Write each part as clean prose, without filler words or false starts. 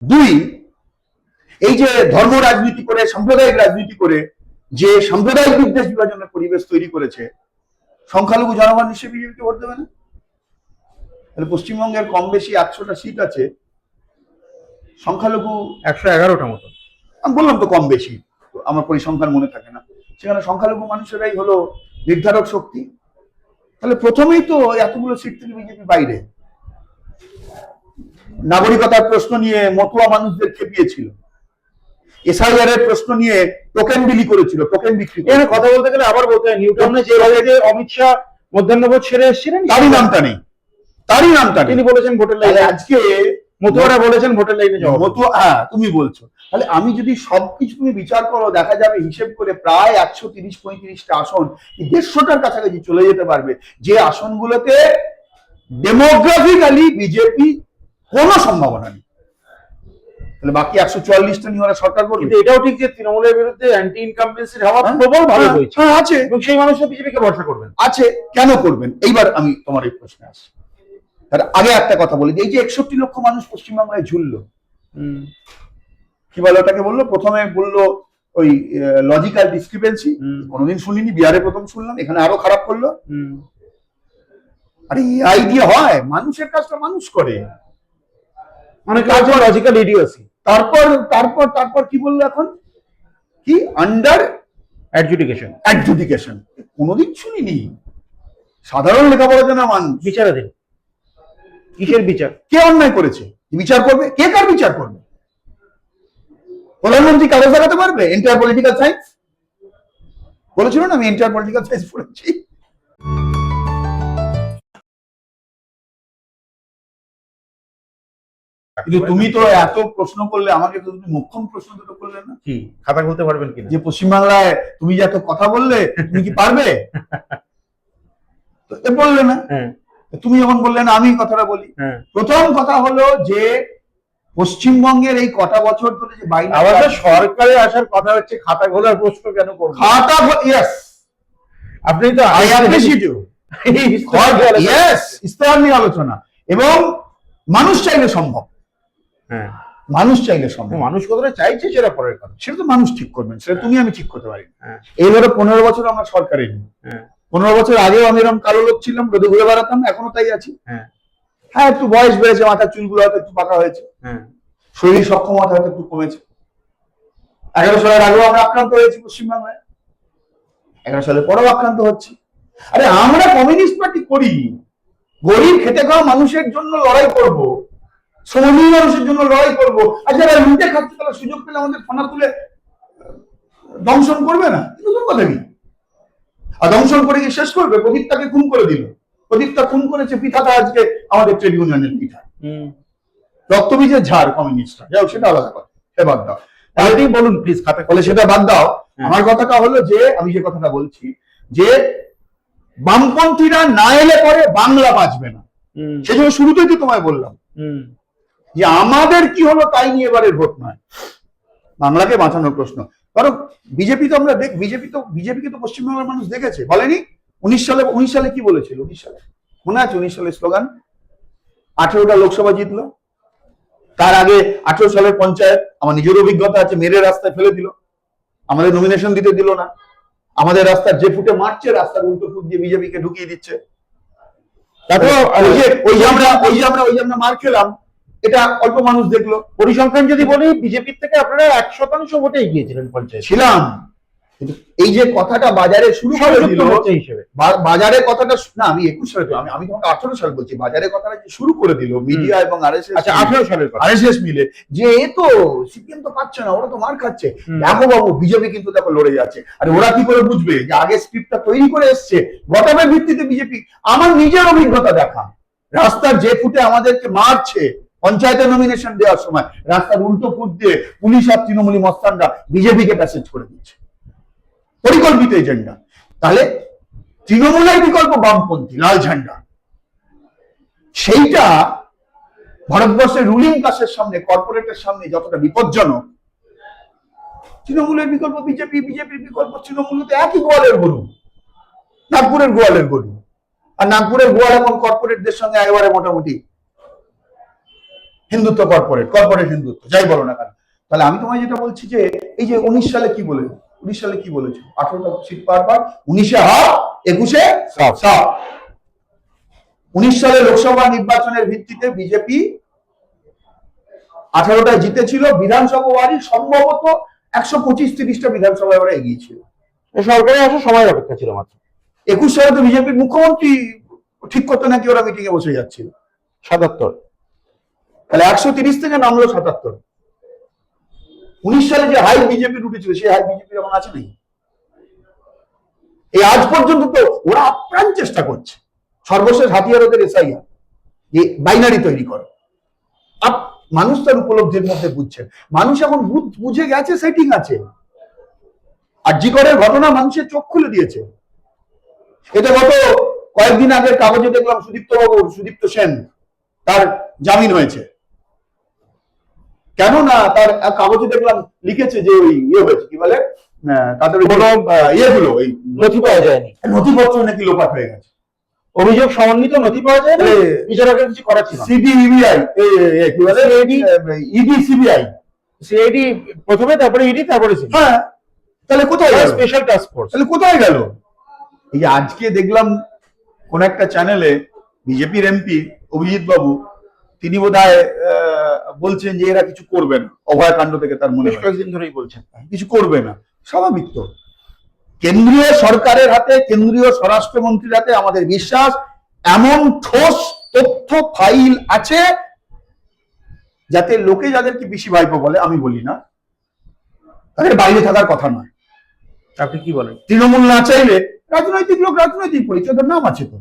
দুই, এই যে ধর্ম রাজনীতি করে, সাম্প্রদায়িক রাজনীতি করে যে সাম্প্রদায়িক বিদ্বেষ বিভাজনের পরিবেশ তৈরি করেছে, সংখ্যালঘু জনগণ হিসেবে বিজেপিকে ভোট দেবে না? তাহলে পশ্চিমবঙ্গের কম বেশি 100টা সিট আছে, সংখ্যালঘু 111টা মতো। আমি বললাম তো কম বেশি, আমার পরিসংখ্যান মনে থাকে না, সেখানে সংখ্যালঘু মানুষেরাই হলো নির্ধারক শক্তি। তাহলে প্রথমেই তো এতগুলো সিট থেকে বিজেপি বাইরে। নাগরিকতার প্রশ্ন নিয়ে মতুয়া মানুষদের খেপিয়েছিল, এসআইআর এর প্রশ্ন নিয়ে টোকেন বিলি করেছিল, টোকেন বিক্রি। এখানে কথা বলতে গেলে আবার বলতে হয়, নিউটাউনে যে অমিত শাহ মধ্যাহ্নভোজ সেরে এসেছিলেন, তারই নামটা নেই, তারই নামটা নেই। তিনি বলেছেন ভোটের লাইনে, আজকে মতুয়ারা বলেছেন ভোটের লাইনে যাওয়া। মতুয়া, হ্যাঁ তুমি বলছো। তাহলে আমি যদি সবকিছু তুমি বিচার করো, দেখা যাবে হিসেব করে প্রায় 130-35টা আসন 150টার কাছাকাছি চলে যেতে পারবে, যে আসনগুলোতে ডেমোগ্রাফিক্যালি বিজেপি কোনো সম্ভাবনা নেই। তাহলে বাকি 144টা নিয়ে ওরা সরকার করবে। কিন্তু এটাও ঠিক যে তৃণমূলের বিরুদ্ধে অ্যান্টি ইনকামবেন্সির হাওয়া প্রবল ভাবে বইছে। হ্যাঁ আছে, এবং সেই মানুষরা বিজেপিকে ভরসা করবেন। আছে, কেন করবেন? এইবার আমি তোমার এই প্রশ্নে আসি। তার আগে একটা কথা বলি, এই যে 61 লক্ষ মানুষ পশ্চিমবাংলায় ঝুললো, কি বলে ওটাকে বললো, প্রথমে বললো ওই লজিক্যাল ডিসক্রিপেন্সি, কোনোদিন শুনিনি, বিহারে প্রথম শুনলাম, এখানে আরো খারাপ করলো। আরে এআই দিয়ে হয়? মানুষের কাজটা মানুষ করে, মানে কাজ লজিক্যাল ইডিওসি। তারপর তারপর তারপর কি বললো এখন, কি আন্ডার অ্যাডজুডিকেশন, কোনোদিন শুনিনি। সাধারণ লেখাপড়া জানা মানুষ বিচারাধীন। কিসের বিচার? কে অন্যায় করেছে বিচার করবে? কে কার বিচার করবে? প্রধানমন্ত্রী কাগজ লাগাতে পারবে? এন্টায়ার পলিটিক্যাল সায়েন্স বলেছিল না, আমি এন্টায়ার পলিটিক্যাল সায়েন্স পড়েছি। কিন্তু তুমি তো এত প্রশ্ন করলে, আমাকে তো তুমি মোক্ষম প্রশ্ন দুটো করলে না, কি খাতা খুলতে পারবেন কিনা, যে পশ্চিমবাংলায় তুমি যে এত কথা বললে তুমি কি পারবে? তো বললে না। তুমি যখন বললে না, আমি কথাটা বলি। প্রথম কথা হলো যে পশ্চিমবঙ্গের এই কটা বছর ধরে যে বাইরে আমাদের সরকারে আসার কথা হচ্ছে, খাতা খোলার প্রশ্ন কেন করবো? খাতা, ইয়েস, আপনি তো আই অ্যাপ্রিশিয়েট ইউ, ইয়েস, ইস্তেহার নিয়ে আলোচনা, এবং মানুষ চাইলে সম্ভব। মানুষ চাইলে সম্ভব। মানুষ কতটা চাইছে সেটা পরের কথা, সেটা তো মানুষ ঠিক করবেন, সেটা তুমি আমি ঠিক করতে পারি। এইবারে 15 বছর আমরা সরকারে নেই, 15 বছর আগেও আমি এরকম কালো লোক ছিলাম, রোদে ঘুরে বেড়াতাম, এখনো তাই আছি। হ্যাঁ একটু বয়স বেড়েছে, মাথার চুলগুলো হয়তো একটু পাকা হয়েছে, শরীর সক্ষমতা হয়তো একটু কমেছে। 11 সালের আগেও আমরা আক্রান্ত হয়েছি পশ্চিমবাংলায়, 11 সালের পরেও আক্রান্ত হচ্ছি। আরে আমরা কমিউনিস্ট পার্টি করি, গরিব খেটে খাওয়া মানুষের জন্য লড়াই করব, শ্রমজীবী মানুষের জন্য লড়াই করব। আর যারা লুটে খাচ্ছে তারা সুযোগ পেলে আমাদের ফানা তুলে দংশন করবে না, নতুন কথা কি? আর দংশন করে কি শেষ করবে? প্রদীপটাকে খুন করে দিল, প্রদীপটা খুন করেছে, পিঠাটা আজকে আমাদের ট্রেড ইউনিয়নের পিঠা। রক্তবীজের ঝাড় কমিউনিস্টরা, যাও সেটা আলাদা কথা, সে বাদ দাও। তাহলেই বলুন প্লিজ, খাতা বলে সেটা বাদ দাও। আমার কথাটা হলো যে, আমি যে কথাটা বলছি যে বামপন্থীরা না এলে পরে বাংলা বাঁচবে না। সেজন্য শুরুতেই তো তোমায় বললাম যে আমাদের কি হলো তাই নিয়ে এবারের ভোট নয়, বাংলাকে বাঁচানোর প্রশ্ন। কারণ বিজেপি তো আমরা বিজেপিকে তো পশ্চিমবাংলার মানুষ দেখেছে, বলেনি? 19 সালে কি বলেছিল? 19 সালে মনে আছে? 19 সালের স্লোগান, 18টা লোকসভা জিতলো, তার আগে 18 সালের পঞ্চায়েত, আমার নিজের অভিজ্ঞতা আছে, মেরে রাস্তায় ফেলে দিল, আমাদের নমিনেশন দিতে দিল না, আমাদের রাস্তার যে ফুটে মারছে, রাস্তার উল্টো ফুট দিয়ে বিজেপিকে ঢুকিয়ে দিচ্ছে। তারপর ওই যে আমরা মার খেলাম, এটা অল্প মানুষ দেখলো। পরিসংখ্যান যদি বলি, বিজেপির থেকে আপনারা 1% ভোটে এগিয়েছিলেন পঞ্চায়েত। ছিলাম, কিন্তু এই যে কথাটা বাজারে শুরু করে দিল, বাজারে কথাটা না, আমি 21 সালে, আমি তোমাকে 18 সাল বলছি, বাজারে কথাটা যে শুরু করে দিল মিডিয়া এবং আরএসএস, আচ্ছা 18 সালের কথা, আরএসএস মিলে, যে এ তো সিপিএম তো পাচ্ছে না, ওরা তো মার খাচ্ছে, দেখো বাবু বিজেপি কিন্তু দেখো লড়ে যাচ্ছে। আর ওরা কি করে বুঝবে যে আগে স্ক্রিপ্টটা তৈরি করে এসছে, গতমের ভিত্তিতে বিজেপি। আমার নিজের অভিজ্ঞতা দেখা, রাস্তার যে ফুটে আমাদেরকে মারছে পঞ্চায়েতের নমিনেশন দেওয়ার সময়, রাস্তার উল্টো ফুট দিয়ে পুলিশ আর তৃণমূলী মস্তানরা বিজেপিকে প্যাসেজ করে দিচ্ছে, পরিকল্পিত এজেন্ডা। তাহলে তৃণমূলের বিকল্প বামপন্থী, লাল ঝান্ডা, সেইটা ভারতবর্ষের রুলিং ক্লাসের সামনে, কর্পোরেটের সামনে যতটা বিপজ্জনক, তৃণমূলের বিকল্প বিজেপি, বিজেপির বিকল্প তৃণমূল, তো একই গোয়ালের গরু, নাগপুরের গোয়ালের গরু। আর নাগপুরের গোয়াল এখন কর্পোরেটদের সঙ্গে একেবারে মোটামুটি হিন্দুত্ব কর্পোরেট হিন্দুত্ব যাই বলো না কেন। তাহলে আমি তোমায় যেটা বলছি যে এই যে 19 সালে কি বলে 19 সালে কি বলেছে 18টা সিট পাওয়ার পর 19-এ হাফ 21-এ সাফ। 19 সালে লোকসভা নির্বাচনের ভিত্তিতে বিজেপি 18টায় জিতেছিল, বিধানসভা ওয়ারি সম্ভবত 125-30টা বিধানসভায় ওরা এগিয়েছিল। সরকারে আসার সময় অপেক্ষা ছিল মাত্র। 21 সালে তো বিজেপির মুখ্যমন্ত্রী ঠিক করতে নাকি ওরা মিটিং এ বসে যাচ্ছিল। 77। তাহলে 130 থেকে নামলো 77। 19 সালে যে হাই বিজেপির উঠেছিল সেই হাই বিজেপির এমন আছে নাকি? এই আজ পর্যন্ত তো ওরা আপ্রাণ চেষ্টা করছে, সর্বশেষ হাতিয়ার ওদের এসআইআর, যে বাইনারি তৈরি করো। মানুষ তার উপলব্ধির মধ্যে বুঝছে, মানুষ এখন বুঝে গেছে সেটিং আছে। আর জি করের ঘটনা মানুষের চোখ খুলে দিয়েছে। এটা গত কয়েকদিন আগের কাগজে দেখলাম সুদীপ্ত সেন তার জামিন হয়েছে। কেন না তার কাগজে দেখলাম লিখেছে যে ওই হয়েছে কি বলে তাদের কোনো ইয়েগুলো ওই নথি পাওয়া যায়নি, নথিপত্র নাকি লোপাট হয়ে গেছে। অভিযোগ সমন্বিত নথি পাওয়া যায় না, বিচারকের কিছু করা ছিল। সিবিআই কি বলে ইডি সিবিআই সিআইডি প্রথমে, তারপরে ইডি, তারপরে সিবিআই। হ্যাঁ, তাহলে কোথায় গেল স্পেশাল টাস্ক ফোর্স? তাহলে কোথায় গেল? এই যে আজকে দেখলাম কোন একটা চ্যানেলে বিজেপির এমপি অভিজিৎ বাবু তিনি বোধহয় বলছেন যে এরা কিছু করবে না, অভয়কাণ্ড থেকে তার মনে হয় কয়েকদিন ধরেই বলছেন কিছু করবে না। স্বাভাবিক তো, কেন্দ্রীয় সরকারের হাতে, কেন্দ্রীয় স্বরাষ্ট্রমন্ত্রীর হাতে আমাদের বিশ্বাস এমন ঠোস তথ্য ফাইল আছে যাতে লোকে যাদেরকে বেশি ভাইপো বলে, আমি বলি না, তাদের বাইরে থাকার কথা নয়। আপনি কি বলেন? তৃণমূল না চাইলে রাজনৈতিক লোক, রাজনৈতিক পরিচয়ের নাম আছে তো।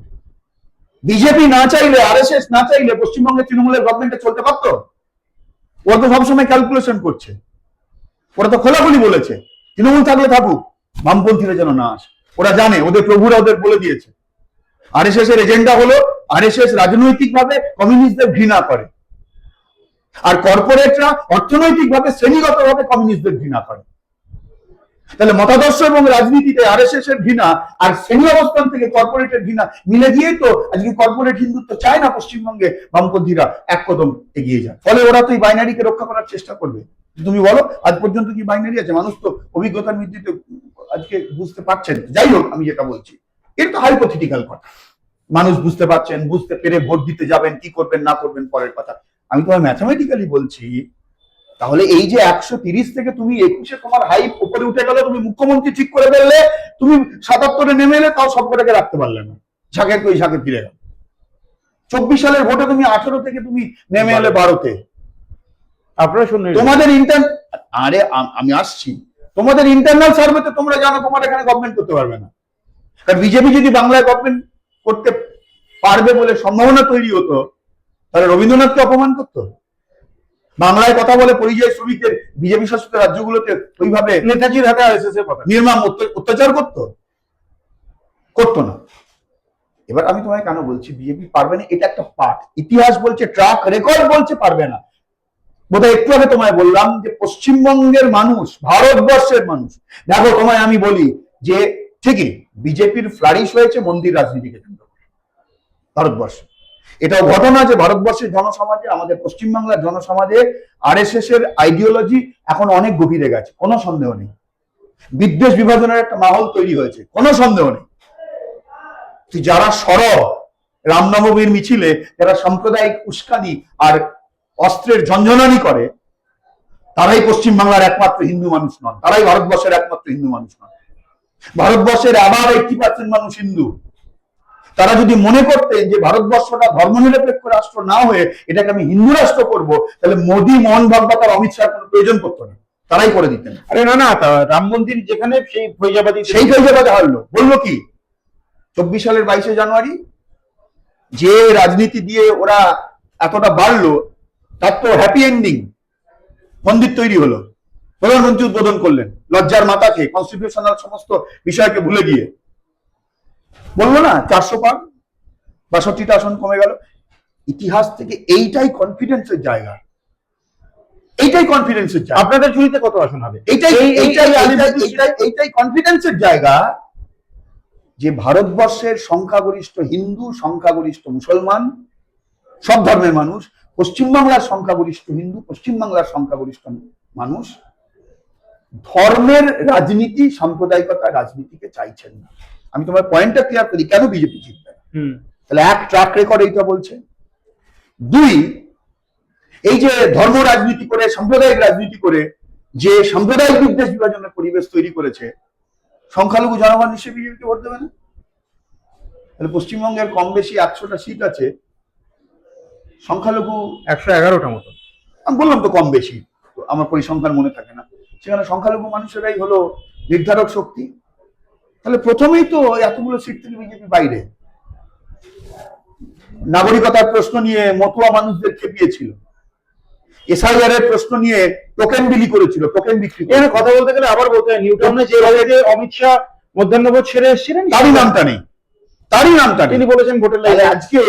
বিজেপি না চাইলে, আরএসএস না চাইলে পশ্চিমবঙ্গে তৃণমূলের গভর্নমেন্টে চলতে পারত? ওরা তো সবসময় ক্যালকুলেশন করছে, ওরা তো খোলাখুলি বলেছে তৃণমূল থাকলে থাকুক, বামপন্থীরা যেন না আসে। ওরা জানে, ওদের প্রভুরা ওদের বলে দিয়েছে। আরএসএস এর এজেন্ডা হলো আরএসএস রাজনৈতিকভাবে কমিউনিস্টদের ঘৃণা করে, আর কর্পোরেটরা অর্থনৈতিকভাবে শ্রেণীগতভাবে কমিউনিস্টদের ঘৃণা করে। তাহলে মতাদর্শ এবং রাজনীতিতে আরএসএস এর ঘৃণা আর শ্রেণী অবস্থান থেকে কর্পোরেটের ঘৃণা মিলে গিয়েই তো আজকে কর্পোরেট হিন্দুত্ব চায় না পশ্চিমবঙ্গে বামপন্থীরা এক কদম এগিয়ে যায়। ফলে ওরা তো এই বাইনারিকে রক্ষা করার চেষ্টা করবে। তুমি বলো আজ পর্যন্ত কি বাইনারি আছে? মানুষ তো অভিজ্ঞতার ভিত্তিতে আজকে বুঝতে পারছেন। যাই হোক, আমি যেটা বলছি এটা তো হাইপোথেটিক্যাল কথা, মানুষ বুঝতে পারছেন, বুঝতে পেরে ভোট দিতে যাবেন, কি করবেন না করবেন পরের কথা। আমি তোমার ম্যাথামেটিক্যালি বলছি, তাহলে এই যে 130 থেকে তুমি 21-এ তোমার হাইপ উপরে উঠে গেল, তুমি মুখ্যমন্ত্রী ঠিক করে ফেললে, তুমি 77-এ নেমে এলে, তাও সবকটাকে রাখতে পারলে না, ঝাঁকের কই ঝাঁকে ফিরে গেল। 24 সালের ভোটে তুমি 18 থেকে তুমি নেমে এলে 12-তে। আপনারা শুনলেন তোমাদের আরে আমি আসছি, তোমাদের ইন্টারনাল সার্ভেতে তোমরা জানো তোমার এখানে গভর্নমেন্ট করতে পারবে না। কারণ বিজেপি যদি বাংলায় গভর্নমেন্ট করতে পারবে বলে সম্ভাবনা তৈরি হতো, তাহলে রবীন্দ্রনাথকে অপমান করতো। বাংলায় কথা বলে পরিযায়ী শ্রমিকদের বিজেপি শাসিত রাজ্যগুলোতে ওইভাবে নেতাজির হাতে আরএসএস এর কথা নির্মম অত্যাচার করতো না। এবার আমি তোমায় কেন বলছি বিজেপি পারবে না? এটা একটা পাঠ, ইতিহাস বলছে, ট্র্যাক রেকর্ড বলছে পারবে না। বোধহয় একটু আগে তোমায় বললাম যে পশ্চিমবঙ্গের মানুষ, ভারতবর্ষের মানুষ, দেখো তোমায় আমি বলি যে ঠিকই বিজেপির ফ্লারিশ হয়েছে মন্দির রাজনীতিকে কেন্দ্র করে ভারতবর্ষে। এটাও ঘটনা যে ভারতবর্ষের জনসমাজে, আমাদের পশ্চিমবাংলার জনসমাজে আরএসএস এর আইডিওলজি এখন অনেক গভীরে গেছে, কোনো সন্দেহ নেই। বিদ্বেষ বিভাজনের একটা মাহল তৈরি হয়েছে, কোনো সন্দেহ নেই। যারা সরব রামনবমীর মিছিলে, যারা সাম্প্রদায়িক উস্কানি আর অস্ত্রের ঝঞ্ঝনানি করে, তারাই পশ্চিমবাংলার একমাত্র হিন্দু মানুষ নন, তারাই ভারতবর্ষের একমাত্র হিন্দু মানুষ নন। ভারতবর্ষের আবার 80% মানুষ হিন্দু। তারা যদি মনে করতেন যে ভারতবর্ষটা ধর্মনিরপেক্ষ রাষ্ট্র না হয়ে এটাকে আমি হিন্দু রাষ্ট্র করবো, তাহলে মোদী, মোহন ভাগবত আর অমিত শাহ কোনো প্রয়োজন পড়তো না, তারাই করে দিতেন। আরে না, রাম মন্দির যেখানে সেই ফৈজাবাদী হারলো। বললো কি 24 সালের 22শে জানুয়ারি যে রাজনীতি দিয়ে ওরা এতটা বাড়লো, তার তো হ্যাপি এন্ডিং, মন্দির তৈরি হলো, প্রধানমন্ত্রী উদ্বোধন করলেন লজ্জার মাথা খেয়ে, কনস্টিটিউশনাল সমস্ত বিষয়কে ভুলে গিয়ে। বললো না 400 পার, 62টা আসন কমে গেল। ইতিহাস থেকে এইটাই কনফিডেন্সের জায়গা, এইটাই কনফিডেন্সের জায়গা। আপনাদের ঝুড়িতে কত আসন হবে? এইটাই কনফিডেন্সের জায়গা যে ভারতবর্ষের সংখ্যাগরিষ্ঠ হিন্দু, সংখ্যাগরিষ্ঠ মুসলমান, সব ধর্মের মানুষ পশ্চিমবাংলার সংখ্যাগরিষ্ঠ হিন্দু, পশ্চিমবাংলার সংখ্যাগরিষ্ঠ মানুষ ধর্মের রাজনীতি, সাম্প্রদায়িকতা রাজনীতিকে চাইছেন না। আমি তোমার পয়েন্টটা ক্লিয়ার করি কেন বিজেপি জিতবে না। তাহলে এক, ট্র্যাক রেকর্ড এইটা বলছে। দুই, এই যে ধর্ম রাজনীতি করে, সাম্প্রদায়িক রাজনীতি করে যে সাম্প্রদায়িক বিদ্বেষ বিভাজনের পরিবেশ তৈরি করেছে, সংখ্যালঘু জনগণ হিসেবে বিজেপিকে ভোট দেবে না। তাহলে পশ্চিমবঙ্গের কম বেশি 100টা সিট আছে, সংখ্যালঘু 111টা মতো। আমি বললাম তো কম বেশি, আমার পরিসংখ্যান মনে থাকে না, সেখানে সংখ্যালঘু মানুষেরাই হলো নির্ধারক শক্তি। তাহলে প্রথমেই তো এতগুলো সিট থেকে বিজেপি বাইরে। নাগরিকতার প্রশ্ন নিয়ে মতুয়া মানুষদের খেপিয়েছিল, এসআইআর এর প্রশ্ন নিয়ে টোকেন বিলি করেছিল, টোকেন বিক্রি এখানে কথা বলতে গেলে আবার বলতে হয়, নিউ টাউনে যেভাবে যে অমিত শাহ মধ্যাহ্নভোজ ছেড়ে এসেছিলেন, তারই নামটা নেই, তারই নামটা নেই। তিনি বলেছেন ভোটের লাইনে, আজকে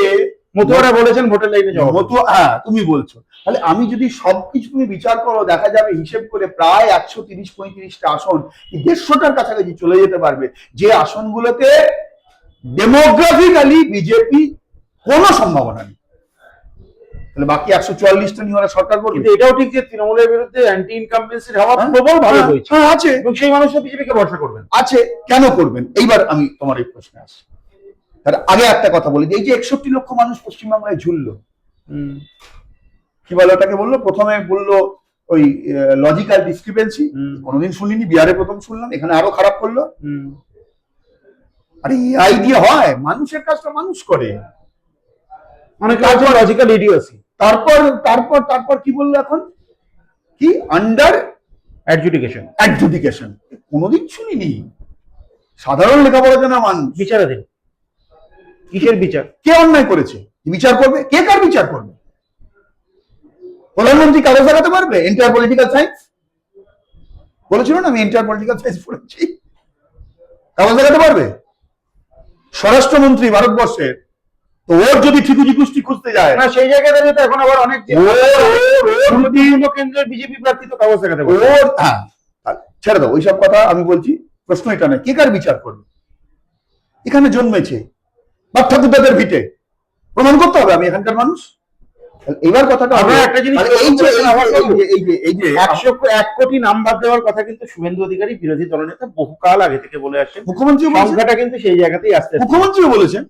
মতুয়ারা বলেছেন ভোটের লাইনে যাওয়া। মতুয়া, হ্যাঁ তুমি বলছো, তাহলে আমি যদি সবকিছু তুমি বিচার করো, দেখা যাবে হিসেব করে প্রায় 130-35টা আসন 150টার কাছাকাছি চলে যেতে পারবে, যে আসনগুলোতে ডেমোগ্রাফিক্যালি বিজেপি কোনো সম্ভাবনা নেই। তাহলে বাকি 144টা নিয়ে ওরা সরকার করবে। কিন্তু এটাও ঠিক যে তৃণমূলের বিরুদ্ধে অ্যান্টি ইনকামবেন্সির হাওয়া প্রবল ভাবে বইছে। হ্যাঁ আছে, এবং সেই মানুষরা বিজেপিকে ভরসা করবেন। আছে, কেন করবেন? এইবার আমি তোমার এই প্রশ্নে আসছি। তার আগে একটা কথা বলি, এই যে 61 লক্ষ মানুষ পশ্চিমবাংলায় ঝুললো, কি বলে ওটাকে বললো, প্রথমে বললো ওই লজিক্যাল ডিসক্রিপেন্সি, কোনোদিন শুনিনি, বিহারে প্রথম শুনলাম, এখানে আরো খারাপ করলো। আরে এআই দিয়ে হয়? মানুষের কাজটা মানুষ করে, মানে লজিক্যাল ইডিওসি। তারপর তারপর তারপর কি বললো এখন, কি আন্ডার অ্যাডজুডিকেশন, অ্যাডজুডিকেশন, কোনোদিন শুনিনি। সাধারণ লেখাপড়া জানা মানুষ বিচারাধীন। কিসের বিচার? কে অন্যায় করেছে বিচার করবে? কে কার বিচার করবে? প্রধানমন্ত্রী কাগজ লাগাতে পারবে? এন্টায়ার পলিটিক্যাল সায়েন্স বলেছিল না, আমি এন্টায়ার পলিটিক্যাল সায়েন্স পড়েছি, কাগজ লাগাতে পারবে? স্বরাষ্ট্রমন্ত্রী ভারতবর্ষের, তো ওর যদি ঠিকুজি কুষ্টি খুঁজতে যায় না, সেই জায়গায় দাঁড়িয়ে তো এখন আবার অনেক কেন্দ্রের বিজেপি প্রার্থী তো কাগজ লাগাতে পারবে। ওর, হ্যাঁ ছেড়ে দাও ওইসব কথা, আমি বলছি প্রশ্ন এটা নয়, কে কার বিচার করবে? এখানে জন্মেছে বাপ ঠাকুরদাদের ভিটে, প্রমাণ করতে হবে আমি এখানকার মানুষ। এবার কথাটা একটা জিনিস, এই যে 101 কোটি নাম বাদ দেওয়ার কথা কিন্তু শুভেন্দু অধিকারী বিরোধী দলনেতা বহুকাল আগে থেকে বলে আসছেন। মুখ্যমন্ত্রী সংখ্যাটা কিন্তু সেই জায়গাতেই আসছে। মুখ্যমন্ত্রীও বলেছেন,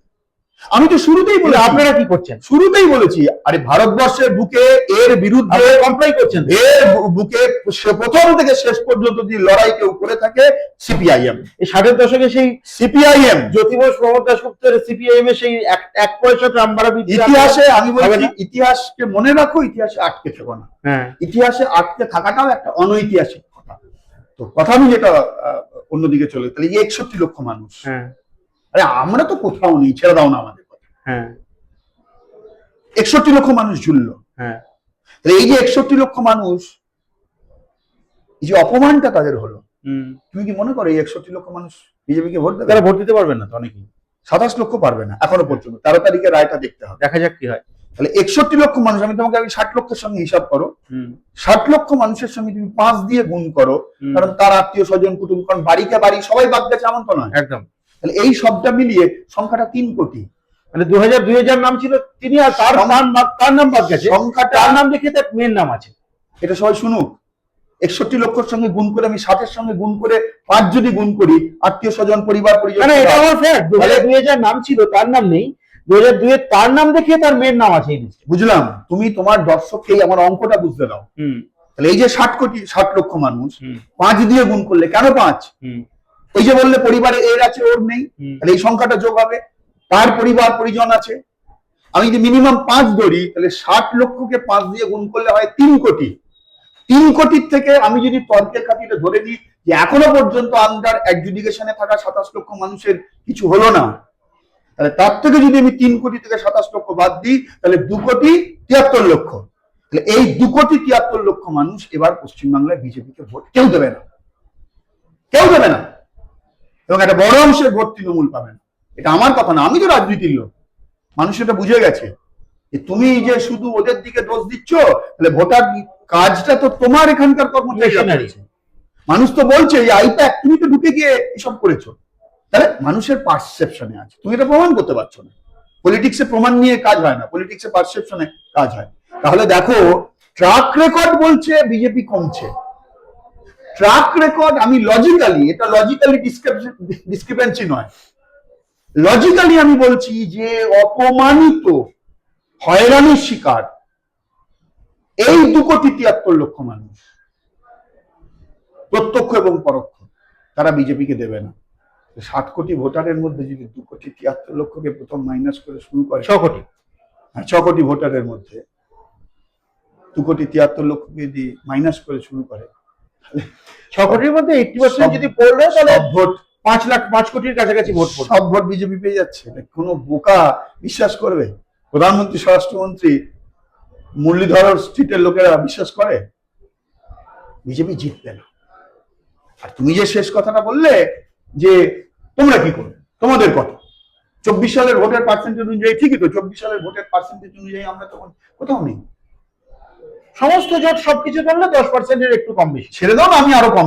আমি তো শুরুতেই বলে, আপনারা কি করছেন? শুরুতেই বলেছি, আরে ভারতবর্ষের বুকে এর বিরুদ্ধে কমপ্লাই করছেন, এর বুকে প্রথম থেকে শেষ পর্যন্ত যদি লড়াই কেউ করে থাকে সিপিআইএম। এই 60-এর দশকে সেই সিপিআইএম, জ্যোতি বোস, প্রমোদ দাশগুপ্তের সিপিআইএম এর সেই এক পয়সা ট্রাম বাড়া ইতিহাসে, আমি বলছি ইতিহাসকে মনে রাখো, ইতিহাসে আটকে থেকো না। ইতিহাসে আটকে থাকাটাও একটা অনৈতিহাসিক কথা। তো কথা আমি যেটা অন্যদিকে চলে, তাহলে এই 61 লক্ষ মানুষ, আরে আমরা তো কোথাও নেই, ছেড়ে দাও না আমাদের কথা। 61 লক্ষ মানুষ ঝুললো। এই যে 61 লক্ষ মানুষ, এই যে অপমানটা তাদের হলো, তুমি কি মনে করো এই 61 লক্ষ মানুষ বিজেপিকে ভোট দেবে? তারা ভোট দিতে পারবেন না তো, অনেকেই 27 লক্ষ পারবে না এখনো পর্যন্ত, 13 তারিখে রায়টা দেখতে হবে, দেখা যাক কি হয়। তাহলে 61 লক্ষ মানুষ, আমি তোমাকে 60 লক্ষের সঙ্গে হিসাব করো, 60 লক্ষ মানুষের সঙ্গে তুমি 5 দিয়ে গুণ করো, কারণ তার আত্মীয় স্বজন কুটুম, কারণ বাড়িতে বাড়ি সবাই বাদ গেছে এমন তো নয় একদম। তাহলে এই সবটা মিলিয়ে সংখ্যাটা 3 কোটি। মানে 2000 নাম ছিল তিনি, আর তার নাম বাদ গেছে, সংখ্যাটা তার নাম দেখে তার মেয়ের নাম আছে। এটা সবাই শুনুক, 61 লক্ষের সঙ্গে গুণ করে আমি 60-এর সঙ্গে গুণ করে 5 যদি গুণ করি, আত্মীয় স্বজন পরিবার পরিজন, মানে এটা আমার ফ্যাক্ট। 2000 নাম ছিল, তার নাম নেই, 2002 তার নাম দেখিয়ে তার মেয়ের নাম আছে এই লিস্টে। বুঝলাম, তুমি তোমার দর্শককে আমার অঙ্কটা বুঝতে দাও। তাহলে এই যে 60 লক্ষ মানুষ 5 দিয়ে গুণ করলে, কেন 5? ওই যে বললে পরিবারে এর আছে ওর নেই, তাহলে এই সংখ্যাটা যোগ হবে, তার পরিবার পরিজন আছে। আমি যদি মিনিমাম 5 ধরি, তাহলে 60 লক্ষকে 5 দিয়ে গুণ করলে হয় 3 কোটি। 3 কোটির থেকে আমি যদি তর্কের খাতিরে ধরে নিই যে এখনো পর্যন্ত আন্ডার অ্যাডজুডিকেশনে থাকা 27 লক্ষ মানুষের কিছু হলো না, তাহলে তার থেকে যদি আমি 3 কোটি থেকে 27 লক্ষ বাদ দিই, তাহলে 2 কোটি 73 লক্ষ। তাহলে এই 2 কোটি 73 লক্ষ মানুষ এবার পশ্চিমবাংলায় বিজেপিকে ভোট কেউ দেবে না, কেউ দেবে না, এবং একটা বড় অংশের ভোট তৃণমূল পাবে না। এটা আমার কথা না, আমি তো রাজনীতির লোক, মানুষ এটা বুঝে গেছে। তুমি যে শুধু ওদের দিকে দোষ দিচ্ছ, তাহলে ভোটার কাজটা তো তোমার এখানকার কর্মচারী। মানুষ তো বলছে যে আইপ্যাক তুমি তো ঢুকে গিয়ে এসব করেছো, তাহলে মানুষের পারসেপশনে আছে, তুমি এটা প্রমাণ করতে পারছো না। পলিটিক্সে প্রমাণ নিয়ে কাজ হয় না, পলিটিক্সে পারসেপশনে কাজ হয়। তাহলে দেখো ট্রাক রেকর্ড বলছে বিজেপি কমছে। ট্রাক রেকর্ড আমি লজিক্যালি, এটা লজিক্যালি ডিসক্রিপেন্সি নয়, লজিক্যালি আমি বলছি যে অপমানিত, হয়রানির শিকার এই 2,73,00,000 মানুষ, প্রত্যক্ষ এবং পরোক্ষ, তারা বিজেপিকে দেবে না। 60 কোটি ভোটারের মধ্যে যদি 2,73,00,000-কে প্রথম মাইনাস করে শুরু করে, 6 কোটি, 6 কোটি ভোটারের মধ্যে 2,73,00,000-কে যদি মাইনাস করে শুরু করে, 6 কোটির মধ্যে 80% যদি পোল হয় তাহলে ভোট 5 কোটির কাছাকাছি ভোট পড়বে। সব ভোট বিজেপি পেয়ে যাচ্ছে। কোনো বোকা বিশ্বাস করবে? প্রধানমন্ত্রী, স্বরাষ্ট্রমন্ত্রী, মুরলীধর স্ট্রিটের লোকেরা বিশ্বাস করে বিজেপি জিতবে না? আর তুমি যে শেষ কথাটা বললে যে তোমরা কি করবে, তোমাদের কথা 24 সালের ভোটের পার্সেন্টেজ অনুযায়ী, ঠিকই তো, 24 সালের ভোটের পার্সেন্টেজ অনুযায়ী আমরা তখন কোথাও নেই। সমস্ত জোট সবকিছু করলে 10%-এর একটু কম বেশি। ছেড়ে দাও না, আমি আরো কম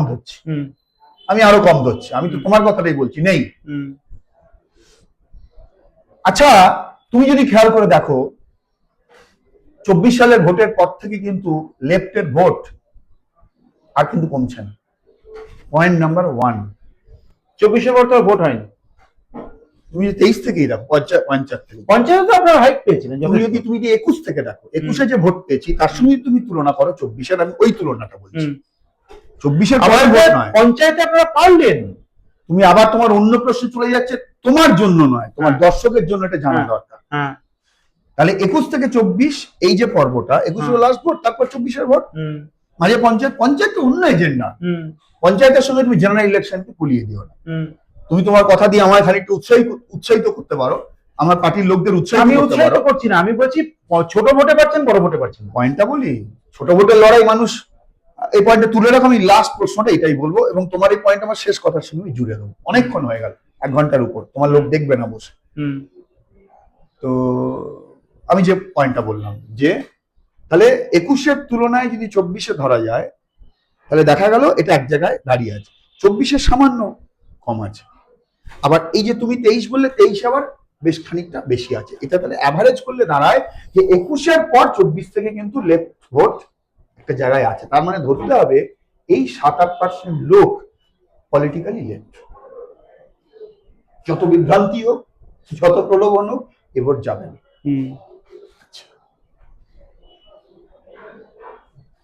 ধরছি, আমি তো তোমার কথাটাই বলছি, নেই। আচ্ছা, তুমি যদি খেয়াল করে দেখো 24 সালের ভোটের পর থেকে কিন্তু লেফটের ভোট আর কিন্তু কমছে না। পয়েন্ট নাম্বার 1, 24-এর পর তো ভোট হয়নি। তুমি 23 থেকেই দেখো, 50 থেকে, 50 তো আপনারা হাইক পেয়েছিলেন। তুমি যদি 21 থেকে দেখো, 21-এ যে ভোট পেয়েছি তার সঙ্গে তুমি তুলনা করো 24-এর, আমি ওই তুলনাটা বলছি। 24-এর পরের ভোট নয়, পঞ্চায়েতে আপনারা পারলেন। তুমি আবার তোমার অন্য প্রশ্ন চলে যাচ্ছে, তোমার জন্য নয়, তোমার দর্শকের জন্য এটা জানা দরকার। তাহলে 21 থেকে 24 এই যে পর্বটা, 21 হলো লাস্ট ভোট, তারপর 24-এর ভোট, মাঝে পঞ্চায়েত তো অন্য এজেন্ডা। পঞ্চায়েতের সঙ্গে তুমি জেনারেল ইলেকশনকে গুলিয়ে দিও না। তুমি তোমার কথা দিয়ে আমার খানিকটা উৎসাহিত করতে পারো, আমার পার্টির লোকদের উৎসাহিত করছি না, আমি বলছি ছোট ভোটে পাচ্ছেন, বড় ভোটে পাচ্ছেন। পয়েন্টটা বলি, ছোট ভোটের লড়াই মানুষ, এই পয়েন্টটা তুলে রাখো। আমি লাস্ট প্রশ্নটা এটাই বলবো, এবং তোমার এই পয়েন্ট আমার শেষ কথার সঙ্গে জুড়ে দেবো। অনেকক্ষণ হয়ে গেল, 1 ঘন্টার উপর, তোমার লোক দেখবে না বসে। তো আমি যে পয়েন্টটা বললাম যে তাহলে 21-এর তুলনায় যদি 24-এ ধরা যায়, তাহলে দেখা গেল এটা এক জায়গায় দাঁড়িয়ে আছে, 24-এর সামান্য কম আছে। আবার এই যে তুমি 23 বললে, 23 আবার বেশ খানিকটা বেশি আছে। এটা তাহলে অ্যাভারেজ করলে দাঁড়ায় যে 21-এর পর 24 থেকে কিন্তু লেফট ভোট একটা জায়গায় আছে। তার মানে ধরতে হবে এই 7-8% লোক পলিটিক্যালি লেফট। যত বিভ্রান্তি হোক, যত প্রলোভন হোক, এ ভোট যাবে না।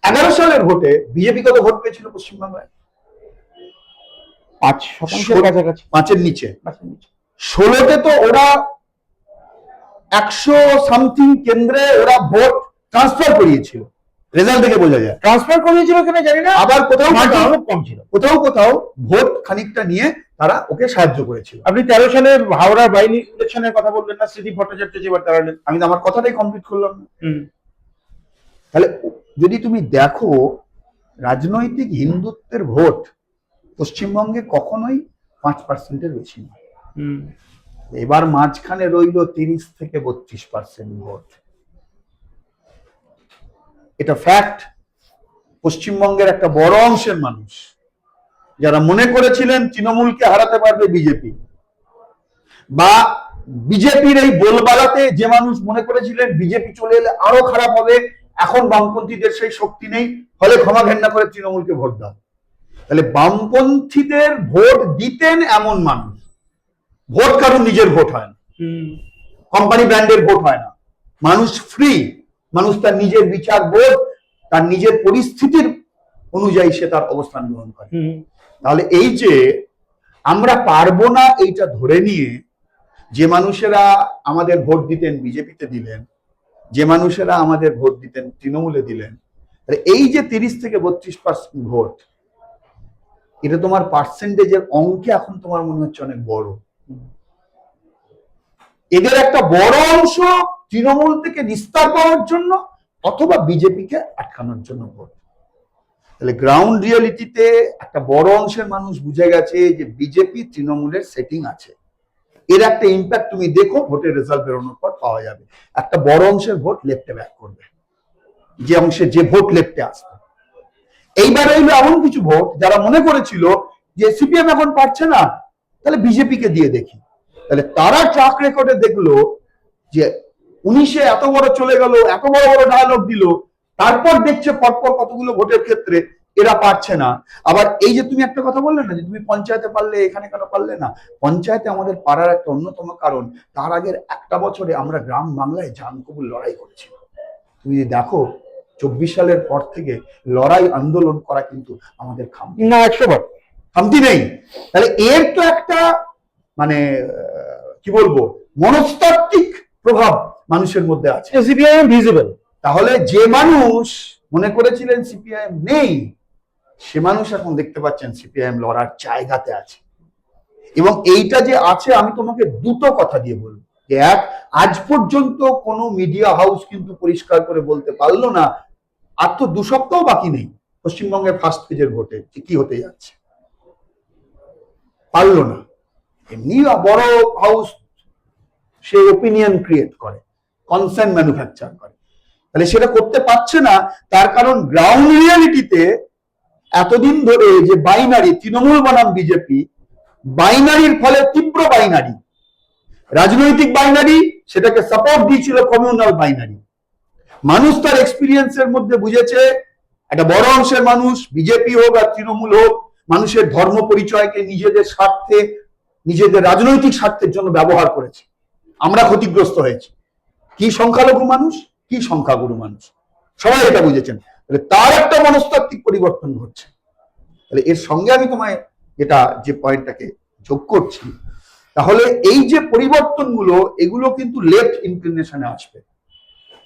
11 সালের ভোটে বিজেপি কত ভোট পেয়েছিল পশ্চিমবাংলায়? 5% কাছাকাছি, 5-এর নিচে। 16-তে তো ওরা 100 সামথিং কেন্দ্রে ওরা ভোট ট্রান্সফার করিয়েছিল, রেজাল্ট দেখে বোঝা যায়। ট্রান্সফার করিয়েছিল কিনা জানি না, আবার কোথাও কম ছিল, কোথাও ভোট খানিকটা নিয়ে তারা ওকে সাহায্য করেছিল। আপনি 13 সালে হাওড়া বাইনি ইলেকশনের কথা বললেন না, স্মৃতি ভট্টাচার্য যেবার দাঁড়ালেন। আমি তো আমার কথাটাই কমপ্লিট করলাম না। তাহলে যদি তুমি দেখো রাজনৈতিক হিন্দুত্বের ভোট পশ্চিমবঙ্গে কখনোই 5%-এর বেশি নয়। এবার মাঝখানে রইল 30 থেকে 32% ভোট। এটা ফ্যাক্ট। পশ্চিমবঙ্গের একটা বড় অংশের মানুষ যারা মনে করেছিলেন তৃণমূলকে হারাতে পারবে বিজেপি, বা বিজেপির এই বলবালাতে যে মানুষ মনে করেছিলেন বিজেপি চলে এলে আরো খারাপ হবে, এখন বামপন্থীদের সেই শক্তি নেই, ফলে ক্ষমা ঘেন্না করে তৃণমূলকে ভোট দাও। তাহলে বামপন্থীদের ভোট দিতেন এমন মানুষ, ভোট কারণ নিজের ভোট হয় না, কোম্পানি ব্র্যান্ডের ভোট হয় না, মানুষ ফ্রি, মানুষ তার নিজের বিচার বোধ, তার নিজের পরিস্থিতির অনুযায়ী সে তার অবস্থান গ্রহণ করে। তাহলে এই যে আমরা পারবো না এইটা ধরে নিয়ে যে মানুষেরা আমাদের ভোট দিতেন বিজেপিতে দিলেন, যে মানুষেরা আমাদের ভোট দিতেন তৃণমূলে দিলেন, এই যে 30 থেকে 32% ভোট, এটা তোমার পার্সেন্টেজের অঙ্কে এখন তোমার মনে হচ্ছে অনেক বড়। এদের একটা বড় অংশ তৃণমূল থেকে নিস্তার পাওয়ার জন্য অথবা বিজেপিকে আটকানোর জন্য ভোট। তাহলে গ্রাউন্ড রিয়েলিটিতে একটা বড় অংশের মানুষ বুঝে গেছে যে বিজেপি তৃণমূলের সেটিং আছে। এর একটা ইম্প্যাক্ট তুমি দেখো ভোটের রেজাল্ট বেরোনোর পর পাওয়া যাবে। একটা বড় অংশের ভোট লেফটে ব্যাক করবে, যে অংশে যে ভোট লেফটে আসবে। এইবার হইলো এমন কিছু ভোট যারা মনে করেছিল যে সিপিএম এখন পারছে না, তাহলে বিজেপিকে দিয়ে দেখি। তাহলে তারা ট্র্যাক রেকর্ডে দেখলো যে 19-এ এত বড় চলে গেল, এত বড় বড় ডায়লগ দিল, তারপর দেখছে পরপর কতগুলো ভোটের ক্ষেত্রে এরা পারছে না। আবার এই যে তুমি একটা কথা বললে না যে তুমি পঞ্চায়েতে পারলে, এখানে কেন পারলে না, পঞ্চায়েতে আমাদের পারার একটা অন্যতম কারণ, তার আগের একটা বছরে আমরা গ্রাম বাংলায় জান কবুল লড়াই করেছি। তুমি যদি দেখো 24 সালের পর থেকে লড়াই আন্দোলন করা কিন্তু আমাদের না 100 বার খামতি নেই। তাহলে এর তো একটা মানে কি বলবো মনস্তাত্ত্বিক প্রভাব মানুষের মধ্যে আছে। CPIM visible. তাহলে যে মানুষ মনে করেছিলেন সিপিআইএম নেই, সে মানুষ এখন দেখতে পাচ্ছেন সিপিআইএম লড়ার জায়গাতে আছে। এবং এইটা যে আছে, আমি তোমাকে দুটো কথা দিয়ে বলবো যে এক, আজ পর্যন্ত কোনো মিডিয়া হাউস কিন্তু পরিষ্কার করে বলতে পারলো না, আর তো 2 সপ্তাহ বাকি নেই পশ্চিমবঙ্গের ফার্স্ট ফেজের ভোটে যে কি হতে যাচ্ছে, পারলো না। এমনি বড় হাউস সে ওপিনিয়ন ক্রিয়েট করে, কনসেন্ট ম্যানুফ্যাকচার করে, তাহলে সেটা করতে পারছে না। তার কারণ গ্রাউন্ড রিয়ালিটিতে এতদিন ধরে যে বাইনারি, তৃণমূল বনাম বিজেপি, বাইনারির ফলে তীব্র বাইনারি, রাজনৈতিক বাইনারি, সেটাকে সাপোর্ট দিয়েছিল কমিউনাল বাইনারি। মানুষ তার এক্সপিরিয়েন্সের মধ্যে বুঝেছে, একটা বড় অংশের মানুষ, বিজেপি হোক আর তৃণমূল হোক, মানুষের ধর্ম পরিচয়কে নিজেদের স্বার্থে, নিজেদের রাজনৈতিক স্বার্থের জন্য ব্যবহার করেছে। আমরা ক্ষতিগ্রস্ত হয়েছি। কি সংখ্যালঘু মানুষ, কি সংখ্যাগুরু মানুষ, সবাই এটা বুঝেছেন। তার একটা মনস্তাত্ত্বিক পরিবর্তন ঘটছে। তাহলে এর সঙ্গে আমি তোমায় যেটা যে পয়েন্টটাকে যোগ করছি, তাহলে এই যে পরিবর্তনগুলো, এগুলো কিন্তু লেফট ইনক্লিনেশনে আসবে।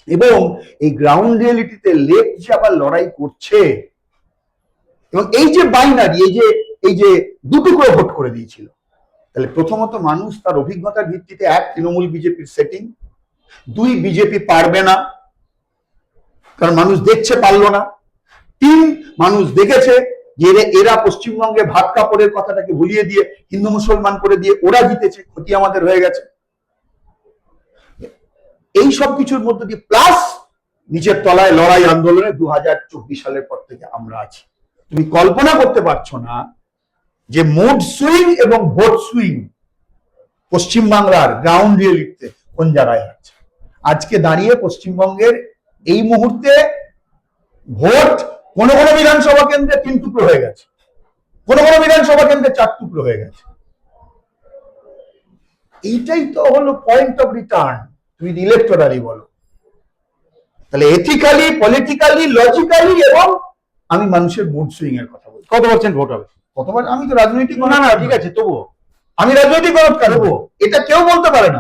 এবং এই গ্রাউন্ড রিয়েলিটিতে লেফট যে আবার লড়াই করছে, এবং এই যে বাইনারি, এই যে দুটুকরো ভোট করে দিয়েছিল, তাহলে প্রথমত মানুষ তার অভিজ্ঞতার ভিত্তিতে এক, তৃণমূল বিজেপির সেটিং, 2, বিজেপি পারবে না, কারণ মানুষ দেখছে পারলো না, 3, মানুষ দেখেছে যে এরা পশ্চিমবঙ্গে ভাত কাপড়ের কথাটাকে ভুলিয়ে দিয়ে হিন্দু মুসলমান করে দিয়ে ওরা জিতেছে, ক্ষতি আমাদের হয়ে গেছে। এই সব কিছুর মধ্যে দিয়ে প্লাস নিচের তলায় লড়াই আন্দোলনে 2024 সালের পর থেকে আমরা আছি। তুমি কল্পনা করতে পারছো না যে মুড সুইং এবং ভোট সুইং পশ্চিমবাংলার গ্রাউন্ড রিয়েলিটিতে কোন জায়গায় আছে। আজকে দাঁড়িয়ে পশ্চিমবঙ্গের এই মুহূর্তে ভোট কোন কোন বিধানসভা কেন্দ্রে 3 টুকরো হয়ে গেছে, কোন কোন বিধানসভা কেন্দ্রে 4 টুকরো হয়ে গেছে। এইটাই তো হলো পয়েন্ট অফ রিটার্ন, তুমি ইলেকটোরালি বলো। তাহলে এথিক্যালি, পলিটিক্যালি, লজিক্যালি, এবং আমি মানুষের মুড সুইং এর কথা বলছি। কত পার্সেন্ট ভোট হবে? কতবার? আমি তো রাজনৈতিক না না ঠিক আছে, তবুও আমি রাজনৈতিক গণৎকার হবো, এটা কেউ বলতে পারে না।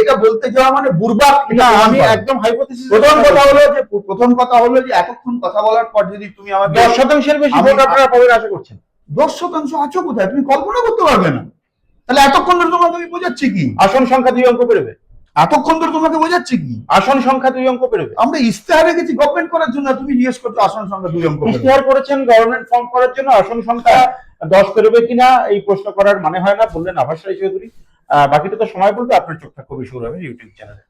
এটা বলতে যাওয়া মানে বুর্বাক। না, আমি একদম হাইপোথিসিস। প্রথম কথা হলো যে এতক্ষণ কথা বলার পর যদি তুমি আমাকে 10%-এর বেশি ভোট আপনারা পাবেন আশা করছেন। 10% আছো কোথায়? তুমি কল্পনা করতে পারবে না। তাহলে এতক্ষণ ধরে তোমাকে আমি বোঝাচ্ছি কি? আসন সংখ্যা 2 অঙ্ক পেরোবে। এতক্ষণ ধরে তোমাকে বোঝাচ্ছি কি? আসন সংখ্যা 2 অঙ্ক পেরোবে। আমরা ইস্তেহারে গেছি গভর্নমেন্ট করার জন্য, তুমি জিজ্ঞেস করছো আসন সংখ্যা 2 অঙ্ক। ইস্তেহার করেছেন গভর্নমেন্ট ফর্ম করার জন্য, আসন সংখ্যা 10 পেরোবে কিনা এই প্রশ্ন করার মানে হয় না, বললেন আভাস রায় চৌধুরী। বাকিটা তো সময় বলবে। আপনার চোখটা খুবই শুরু হবে ইউটিউব চ্যানেলে।